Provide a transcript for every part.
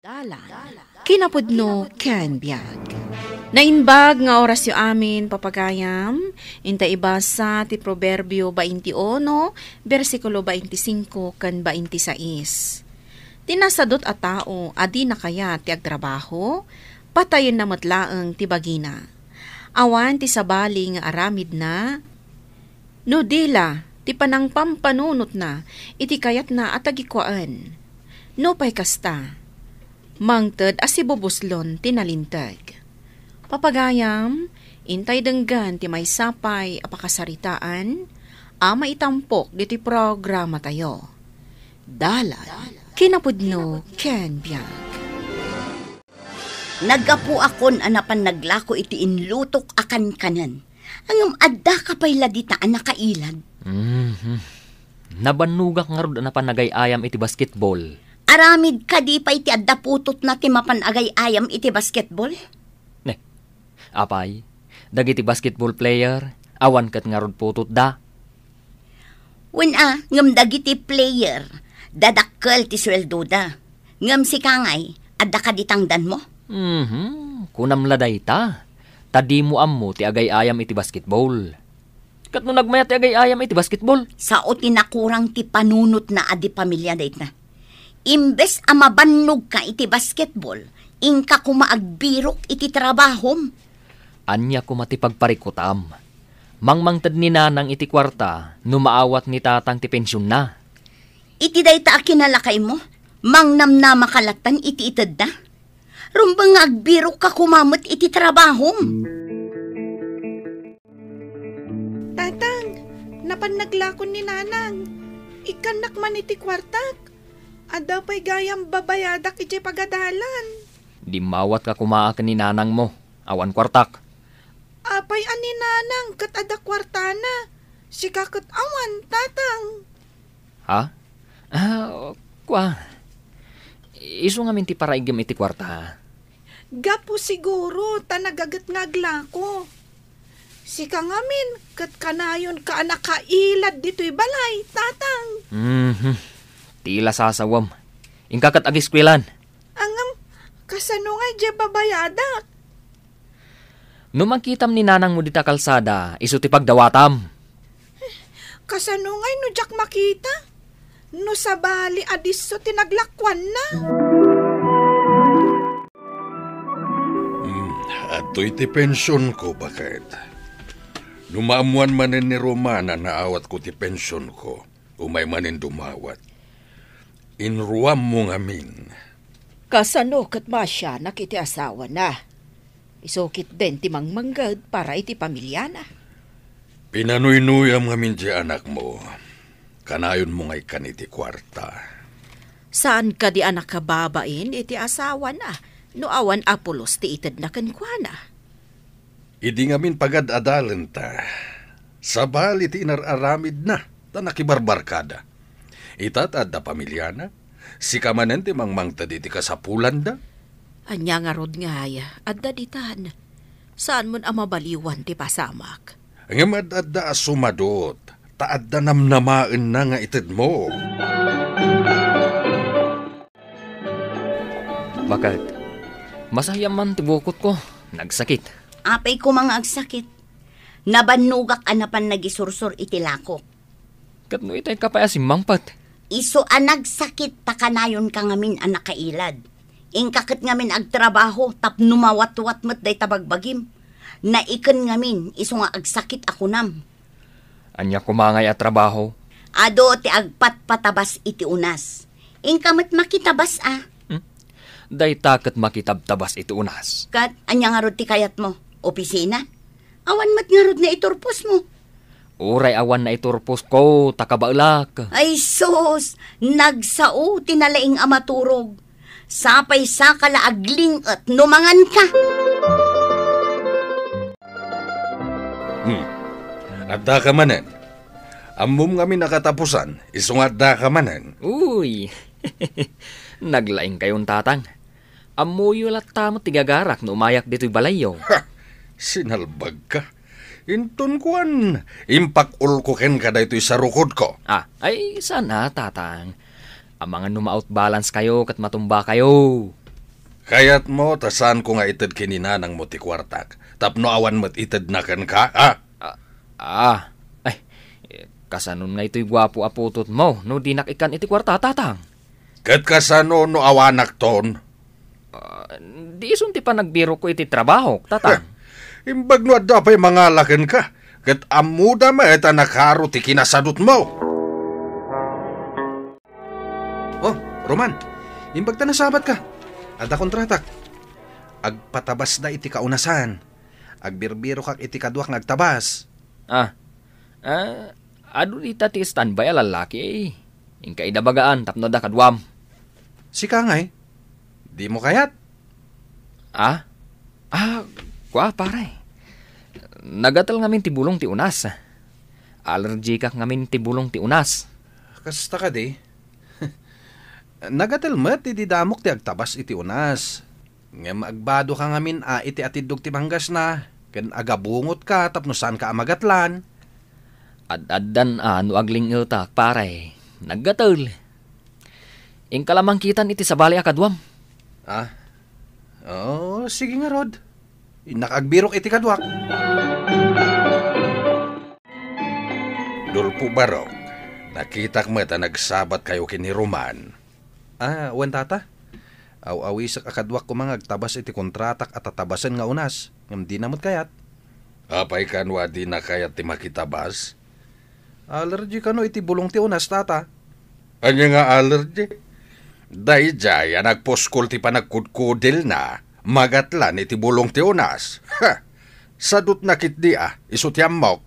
Dalan, kinapudno ken biag. Nainbag nga oras yu amin papagayam, inta ibasa ti Proverbio 21, versikulo 25 ken 26. Tinasadot a tao, adi na kaya ti agtrabaho, patayon na matlaeng ti bagina. Awan ti sabali nga aramid na, no dila, ti panang pampanunot na, iti kayat na at agikwaan. No pay kasta, mangted asibubuslon tinalintag. Papagayam, intay denggan ti may sapay apakasaritaan, ama itampok diti programa tayo. Dalan, kinapudno ken biag. Nagapu akon anapan naglako iti inlutok akan kanan. Angam adda ka pay ladita anak kailad. Nabanugak nga rod anapan nagayayam iti basketball. Aramid ka di pa iti adda putot na ti mapanagay ayam iti basketball? Ne, apay, dagiti basketball player, awan kat nga rod putot da. Ngam dagiti player, dadakkel ti sweldo da. Ngam si kangay, adda ka ditangdan mo? Kunam laday ta. Tadi mo ammo ti agay-ayam iti basketball. Kat no nagmayat ti agay-ayam iti basketball. Sao tinakurang ti panunot na adi pamilya dayt na. Imbes amabannog ka iti basketball, ingka kumaagbirok iti trabahom. Anya kumati pagparikutam. Mangmangtad ni nanang iti kwarta, numaawat ni tatang ti pensyon na. Iti dayta a kinalakay mo, mangnamna makalatan iti ited na. Rumbang agbirok ka kumamot iti trabahom. Tatang, napannaglakon ni nanang. Ikanak man iti kwartak. Ada pa'y gayang babayadak iti pagadalan. Di mawat ka kumaakan ni nanang mo, awan kwartak. Apay ani nanang kat ada kwartana. Sika kat awan, tatang. Ha? Kwa. Iso nga minti para igam iti kwarta. Gapo siguro, tanagagat ngaglako. Sika ngamin, kat kanayon ka anak kailad dito'y balay, tatang. Tila sasawam. Ingkakat agiskwilan. Angam, kasano nga dya babayadak? No magkitam ni nanang mo dita kalsada, iso ti pagdawatam. Kasano nga no jak makita? No sabali adiso tinaglakwan na. Ato iti pensyon ko, bakit? Numaamuan manin ni Romana na awat ko ti pensyon ko, umay manin dumawat. Inruam mo ngamin. Kasano kat masya nakiti asawa na. Isukit din ti mangmanggad para iti pamilya na. Pinanuynuyam ngamin di anak mo. Kanayon mo ngay kaniti kwarta. Saan ka di anak kababain iti asawa na? No awan apulos ti ited na kankwana. Idi ngamin pagad-adalan ta. Sabali ti inararamid na, ta nakibarbarkada. Itat adda pamilya na, si kamanen ti mangmangta di ti kasapulan da. Anya nga rod nga ya, adda ditan. Saan mon amabaliwan ti pasamak? Ang adda sumadot, ta adda namnamaan na nga ited mo. Bakit? Masayam man ti bukot ko, nagsakit. Apay ko mga agsakit. Nabanugak anapan nagisursur iti lako. Kat no itay kapaya si mangpat. Iso anag sakit takanayon ka ngamin anak kailad. Ingkakit ngamin agtrabaho tapno mawat-wat met day tabagbagim. Naiken ngamin iso nga agsakit ako nam. Anya kumangay at trabaho. Ado ti agpat patabas iti unas. Ingkamet makitabas Day takat makitabtabas iti unas. Kat anya nga rod ti kayat mo? Opisina? Awan mat nga rod na iturpos mo. Uray awan na iturpos ko, takabaulak. Ay sus, nagsao tinalaing amaturog. Sapay sa kalaagling at numangan ka. Adda ka manen. Amum kami nakatapusan, isong adda ka manen. Uy, naglaing kayong tatang. Amuyo latta mo tigagarak no umayak dito'y balayo. Ha! Sinalbag ka. Intun kuan, impakul ko ken kada ito'y sarukod ko. Ay sana tatang. Ang mga numaout balance kayo kat matumba kayo. Kayat mo, tasan ko nga itad kininanang mo ti kwartak. Tapno awan mo't itad na kan ka, Ay, kasanon nga ito'y gwapo aputot mo, no di nakikan iti kwarta, tatang. Kat kasano no awanak ton? Di isunti pa nagbiro ko iti trabaho, tatang. Imbag no adda pa'y mga lakan ka. Kat amuda ma eta nakaro ti kinasadot mo. Oh, Roman, imbag ta nasabat ka. Adda kontratak. Agpatabas da iti kaunasan. Agbirbiro kak iti kaduak ngagtabas. Ado ita ti standby a lalaki eh. Ingka idabagaan, tapno da kadwam. Sika nga di mo kayat. Kwa pare. Nagatal ngamin ti bulong ti unas. Allergy kak ngamin ti bulong ti unas. Kasta ka di. Nagatal mo ti didamok ti agtabas iti unas. Nga maagbado ka ngamin iti atidog ti manggas na. Ken agabungot ka tapno saan ka amagatlan. Ad-addan no agling iltak pare. Naggatal. Ingkalamang kitan iti sabali akadwam. Sige nga Rod. Nakagbirok iti kadwak. Dulpo barok. Nakitak mo ta nagsabat kayo kini Roman. Wen tata. Aw-awisak akadwak ko mga agtabas iti kontratak at tatabasan nga unas. Ngam di namot kayat. Apay kanwa di na kayat ti makitabas? Allergy ka no iti bulong ti unas, tata. Anya nga allergy? Dayjay, nagposkol ti panagkudkudil na. Magatlan iti bulong ti unas. Sadut nakit di isutiyam mok.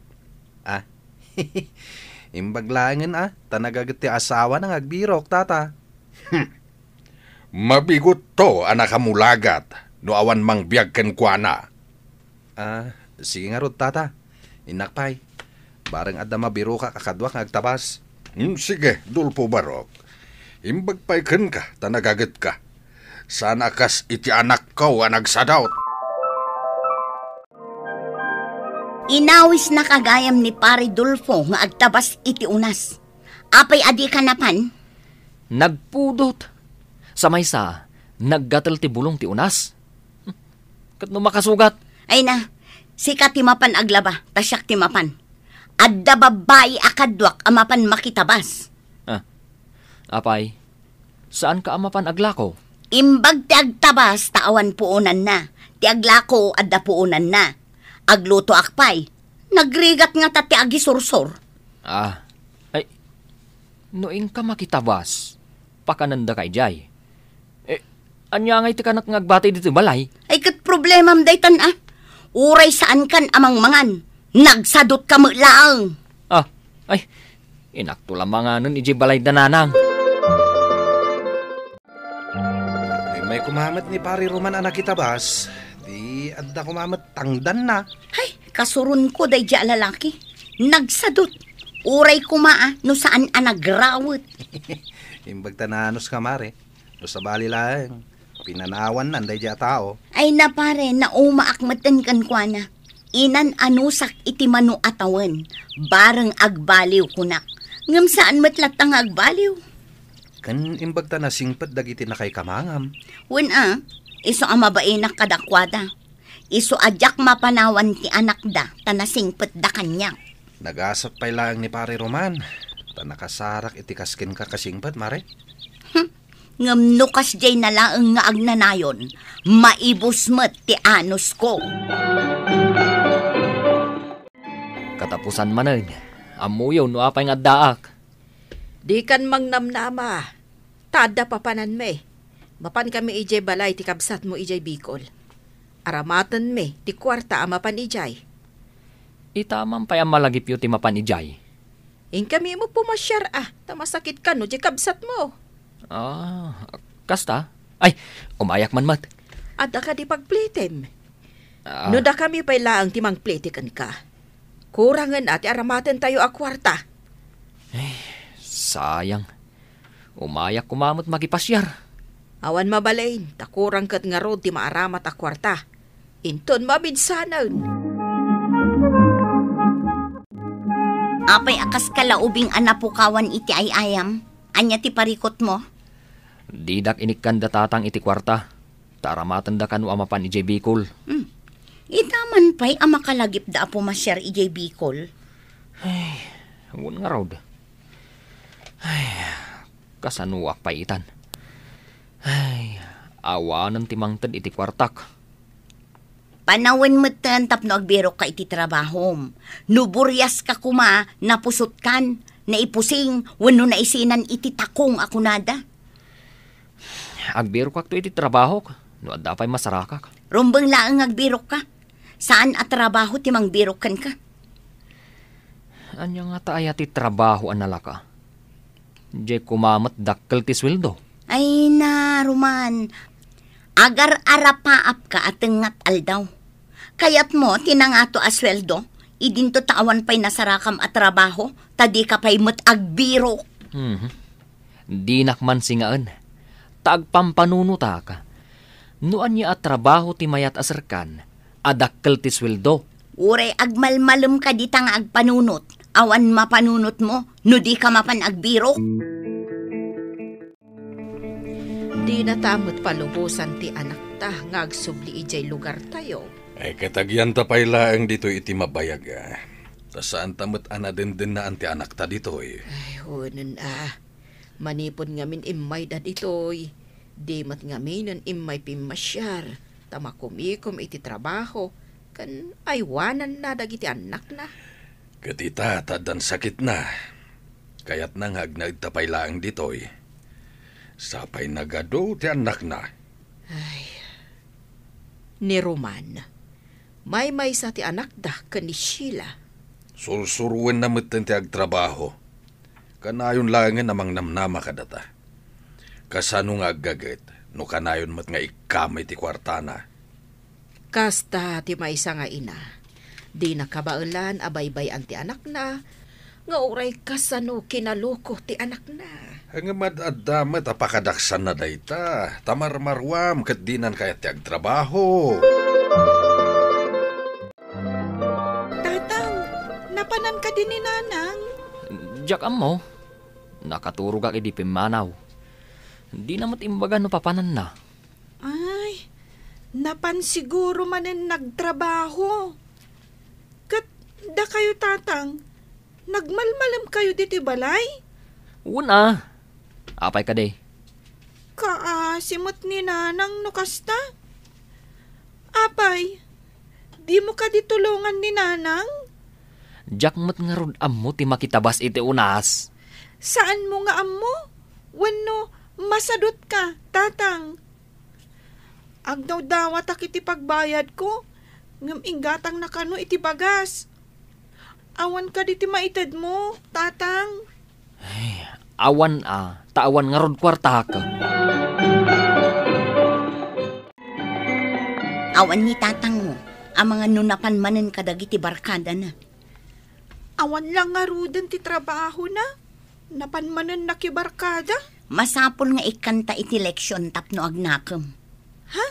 Imbaglangan tanagagat ti asawa ng agbirok, tata. Mabigot to, anakamulagat, no awan mang biyag ken kuana. Sige nga Rod, tata. Inakpay. Barang adda mabiro ka kakadwa nga agtabas. Sige, Dulpo barok. Imbagpay ken ka, tanagagat ka. Sana kas iti anak ko nagsadawt. Inawis na kagayam ni Pare Dulfo nga agtabas iti unas. Apay adi ka napan? Nagpudot. Sa maysa, naggatal ti bulong ti unas. Kat no makasugat. Ay na, sika ti mapan aglaba, tasyak ti mapan. Adda babae akadwak amapan makitabas. Apay, saan ka amapan aglako? Imbag ti agtabas, taawan puunan na. Ti aglako, adda puunan na. Agluto akpay. Nagrigat nga ta ti agisursor. Ay, noing ka makitabas, pakananda kay Jay. Anya nga iti kanak ngagbati dito balay? Ay kat problemam daytan Uray saan kan amang mangan. Nagsadot ka mo lang. Ay, inakto lamang nga nun iji balay dananang. May kumamat ni Pare Roman anak kitabas. Di adda kumamat tangdan na. Ay, kasurun ko day di lalaki. Nagsadot. Uray kumaa no saan nagrawet. Imbag tananos ka mare. No sa bali lang. Pinanawan nanday di tao. Ay na pare, naumaakmatan kan kwa na. Inan anusak iti manu atawan. Barang agbaliw kunak. Ngam saan matlatang agbaliw? Kan imbag ta nasingpet dagiti na kay kamangam. Wen iso ang mabainak kadakwada. Iso adyak mapanawan ti anak da, tanasingpet da kanya. Nagasat pay lang ni Pare Roman. Tanakasarak iti kaskin ka kasingpet, mare. Ngam nukas jay nalaang nga agnanayon, maibos met ti anos ko. Katapusan manen, amuyaw no apay nga daak. Di kan mangnamnama. Tada papanan me. Mapan kami ijay balay ti kabsat mo ijay Bicol. Aramatan me ti kwarta amapan ijay. Itamang pay ang malagip yu ti mapan ijay. In kami mo pumasyar tamasakit ka no di kabsat mo. Kasta? Ay, umayak man mat. Ada ka di pagplitem. No da kami pay laang ti mangplitikan ka. Kurangan ati aramatan tayo a kwarta. Sayang. Umayak kumamot magipasyar. Awan mabalain, takurang kat nga rod ti maaramat a kwarta. Inton mabinsanan. Apay akas kalaubing anapukawan iti ayam. Anya ti parikot mo? Didak inikkan datatang iti kwarta. Taramatan da kanu amapan ijay Bicol. Itaman pa'y ang makalagip da po masyar ijay Bicol. Ngun nga raw da. Ay, kasanuak pa itan. Ay, awanan timangtad iti kwartak. Panawin mo tantap no agbiro ka iti trabahom. Nuburyas ka kuma, napusot kan, naipusing, wano na isinan iti takong ako nada. Agbiro kak to iti trabaho. No adda pa'y masarakak. Rumbang laang agbiro ka. Saan at trabaho timang biro kan ka? Anya nga taaya ti trabaho analaka. Jay kumamat dakkel ti sweldo. Ay na, Roman. Agar arapaap ka at ngat aldaw. Kayat mo, tinangato asweldo, idinto tawan pa'y nasarakam at trabaho, tadi ka pa'y agbiro. Di nakman singaan. Tagpampanunuta ka. Noan niya at trabaho ti mayat asarkan, adakkel ti sweldo. Uray agmalmalum ka di tang agpanunot, awan mapanunot mo, no di ka mapan agbiro. Di natamot palubusan ti anak ta, nga agsubli ijay lugar tayo. Ay katagyan ta pa'y laang dito iti mabayag. Ta saan tamot ana din na anti anak ta dito Ay, hunan manipon ngamin imay da ditoy. Di mat ngamin imay pimasyar. Tamakumikom iti trabaho. Kan aywanan na dagiti anak na. Katita tadan sakit na. Kayat nang hagnag ta pa'y laang ditoy. Sapay nagado ti anak na. Ni Roman, may sa ti anak da kan ni Sheila. Sursuruin na mutin ti agtrabaho. Kanayon langin namang namnama ka data. Kasano nga aggaget, no kanayon mat nga ikamay ti kwartana. Kasta ti maysa nga ina, di nakabaulan abaybay ang ti anak na, nga uray kasano kinaloko ti anak na. Ang madadamat apakadaksan na dayta, tamarmarwam kat dinan kaya ti agtrabaho. Tatang, napanan ka din ni nanang. Diyak mo, nakaturog ak idi pimanaw. Di namat imbaga no papanan na. Ay, napan siguro manen nagtrabaho. Kat da kayo tatang, nagmalmalam kayo diti balay? Una, apay ka day. Kaasimot ni nanang no kasta? Apay, di mo ka ditulungan ni nanang? Diyak mat nga rod ammo ti makitabas iti unas. Saan mo nga ammo? Wano, masadot ka, tatang. Agdaw-dawat ak iti pagbayad ko, ngam ingatang na kano iti bagas. Awan ka diti maitad mo, tatang. Awan taawan nga rod kwarta ka. Awan ni tatang mo, ang mga nunapan manen kadagiti barkada na. Awan lang nga rudan ti trabaho na. Napanmanan nakibarkada. Masapol nga ikanta iti leksyon tapno agnakam. Ha?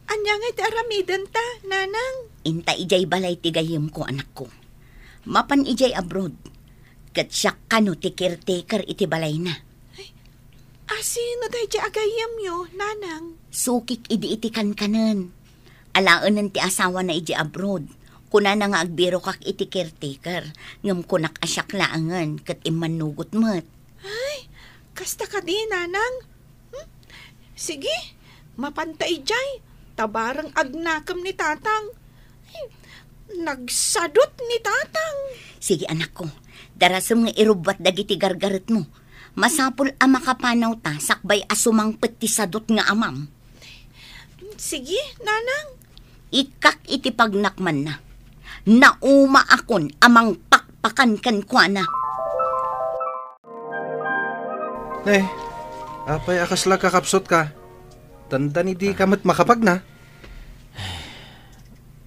Anya nga iti aramidan ta, nanang? Inta ijay balay ti gayem ko anak ko. Mapan ijay abroad. Kat siya kano ti caretaker iti balay na. Asino tayo di agayam yo, nanang? Sukik idi iti kankanan. Alaan ti asawa na iji abroad. Kuna na nga agbiro kak iti caretaker. Ngam kunak asyak laangan kat imanugot mat. Ay, kasta ka di, nanang. Sige, mapantay jay. Tabarang agnakam ni tatang. Ay, nagsadot ni tatang. Sige anak ko, darasam nga irubat dagiti gargaret mo. Masapul ang makapanaw ta, sakbay asumang peti sadot nga amam. Sige, nanang. Ikak iti pagnakman na. Nauma akon amang pakpakan kan kwa na. Apay akas lang kakapsot ka. Tanda ni di kamat makapag na.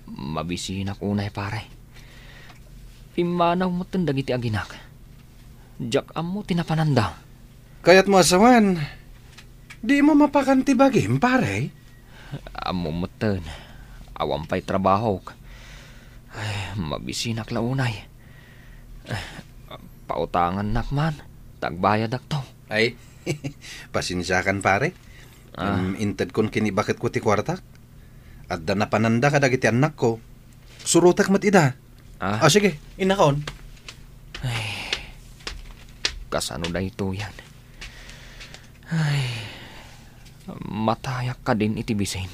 Mabisinak unay pare. Pimanaw mo tandang iti aginak. Diyak mo tinapananda. Kaya't mo asawan, di mo mapakanti bagim pare. Amo matan. Awam pa'y trabaho. Ay, mabisinak launay. Pautangan nakman. Tagbayad ak to. Ay, pasensyakan pare. Inted kon kini bakit ko ti kwartak. At da napananda ka dagiti anak ko. Surutak mat ida. Sige, inakaon. Kasano na ito yan? Ay, matayak ka din iti bisin.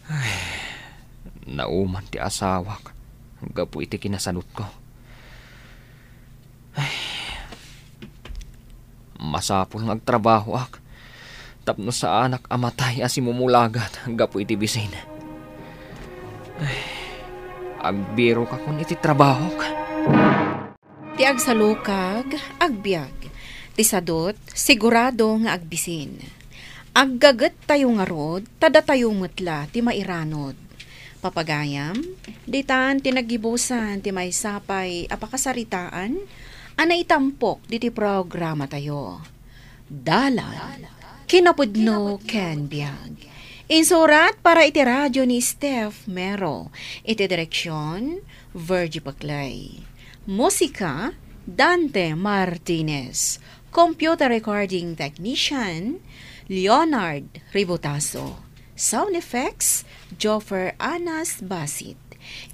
Ay, nauman ti asawak. Gapu iti kinasanot ko. Ay, masapul nagtrabaho ak. Tapno sa anak amatay asimumulagat. Gapu iti bisin. Ay, agbiro ka kung iti trabaho ka. Ti agsalukag, agbiag. Ti sadot, sigurado nga agbisin. Aggagat tayo nga rod, tada tayo mutla ti mairanod. Papagayam, ditan tinagibusan ti may sapay apakasaritaan, ana itampok di ti programa tayo. Dalan, kinapudno ken biag. Insurat para iti radyo ni Steph Mero, iti direksyon, Virgie Paclay. Musika, Dante Martinez. Computer recording technician, Leonard Ribotaso. Sound effects, Joffer Anas Basit.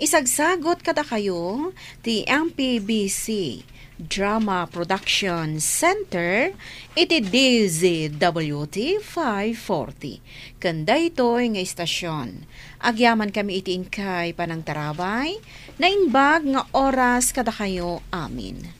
Isagsagot kada kayo, ti MPBC Drama Production Center, iti DZWT 540. Kanda ito'y nga istasyon. Agyaman kami iti inkay panang tarabay, na inbag nga oras kada kayo amin.